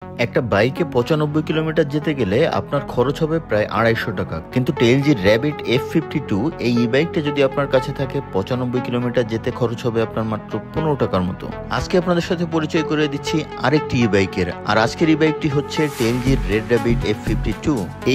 একটা বাইকে 95 কিলোমিটার যেতে গেলে আপনার খরচ হবে প্রায় 250 টাকা, কিন্তু টেলজি র্যাবিট F52 এই বাইকটা যদি আপনার কাছে থাকে 95 কিলোমিটার যেতে খরচ হবে আপনার মাত্র 15 টাকার মতো। আজকে আপনাদের সাথে পরিচয় করে দিচ্ছি আরেকটি বাইকের, আর আজকের এই বাইকটি হচ্ছে টেলজির রেড র্যাবিট F52।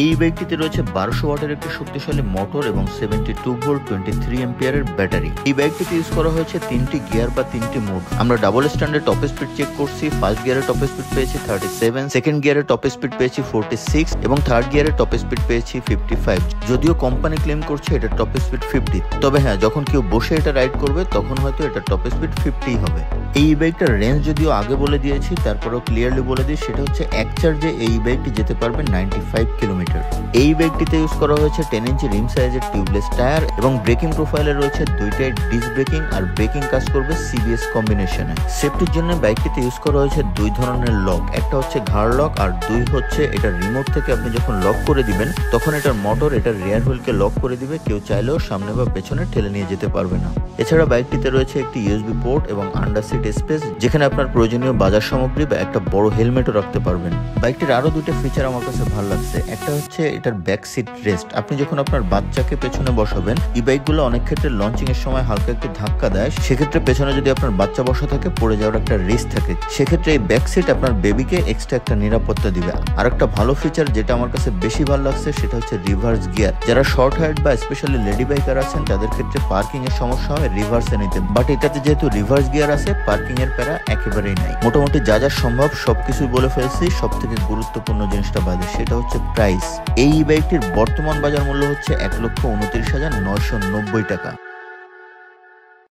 এই বাইকটিতে রয়েছে 1200 ওয়াটের একটি শক্তিশালী মোটর এবং 72 ভোল্ট 23 এম্পিয়ারের ব্যাটারি। এই বাইকটিতে ইউজ করা হয়েছে 3টি গিয়ার বা 3টি মোড। আমরা ডাবল স্ট্যান্ডে টপ স্পিড চেক করছি। ফার্স্ট গিয়ারের টপ স্পিড পেয়েছি 37, সেকেন্ড গিয়ারের টপ স্পিড পেয়েছি 46 এবং থার্ড গিয়ারের টপ স্পিড পেয়েছি 55। যদিও কোম্পানি ক্লেম করছে এটা টপ স্পিড 50, তবে হ্যাঁ, যখন কেউ বসে এটা রাইড করবে তখন হয়তো এটা টপ স্পিড 50 হবে। এই বাইকটার রেঞ্জ যদিও আগে বলে দিয়েছি, তারপরেও ক্লিয়ারলি বলে দিই, সেটা হচ্ছে এক চার্জে এই বাইকটি যেতে পারবে 95 কিলোমিটার। এই বাইকটিতে ইউজ করা হয়েছে 10 ইঞ্চি রিম সাইজের টিউবলেস টায়ার এবং ব্রেকিং প্রোফাইলে রয়েছে দুইটাই ডিস্ক ব্রেকিং, আর ব্রেকিং কাজ করবে সিবিএস কম্বিনেশনে। সেফটির জন্য বাইকটিতে ইউজ করা হয়েছে দুই ধরনের লক, একটা হচ্ছে ঘাড় লক আর দুই হচ্ছে এটা রিমোট থেকে আপনি যখন লক করে দিবেন তখন এটার মোটর এটার রিয়ার হুইলকে লক করে দিবে, কেউ চাইলেও সামনে বা পেছনে ঠেলে নিয়ে যেতে পারবে না। এছাড়া বাইকটিতে রয়েছে একটি ইউএসবি পোর্ট এবং আন্ডার সিট স্পেস, যেখানে আপনার প্রয়োজনীয় বাজার সামগ্রী বা একটা বড় হেলমেটও রাখতে পারবেন। বাইকটির আরো দুটো ফিচার আমার কাছে ভালো লাগছে। একটা হচ্ছে এটার ব্যাক সিট রেস্ট। আপনি যখন আপনার বাচ্চাকে পেছনে বসাবেন, এই বাইকগুলো অনেক ক্ষেত্রে লঞ্চিং এর সময় হালকা একটু ধাক্কা দেয়, সেক্ষেত্রে পেছনে যদি আপনার বাচ্চা বসা থাকে পড়ে যাওয়ার একটা রিস্ক থাকে। সেক্ষেত্রে এই ব্যাক সিট আপনার বেবিকে এক্সট্রা একটা নিরাপত্তা দিবে। আর একটা ভালো ফিচার যেটা আমার কাছে বেশি ভালো লাগছে সেটা হচ্ছে রিভার্স গিয়ার। যারা শর্ট হাইট বা স্পেশালি লেডি বাইকার আছেন তাদের ক্ষেত্রে পার্কিং এর সমস্যা হয় রিভার্সে নিতে, বাট এটাতে যেহেতু রিভার্স গিয়ার আছে পার্কিং এর প্যারা একেবারেই নাই। মোটামুটি যা যা সম্ভব সবকিছুই বলে ফেলছি, সব থেকে গুরুত্বপূর্ণ জিনিসটা বাদে, সেটা হচ্ছে প্রাইস। এই বাইকটির বর্তমান বাজার মূল্য হচ্ছে 1,29,990 টাকা।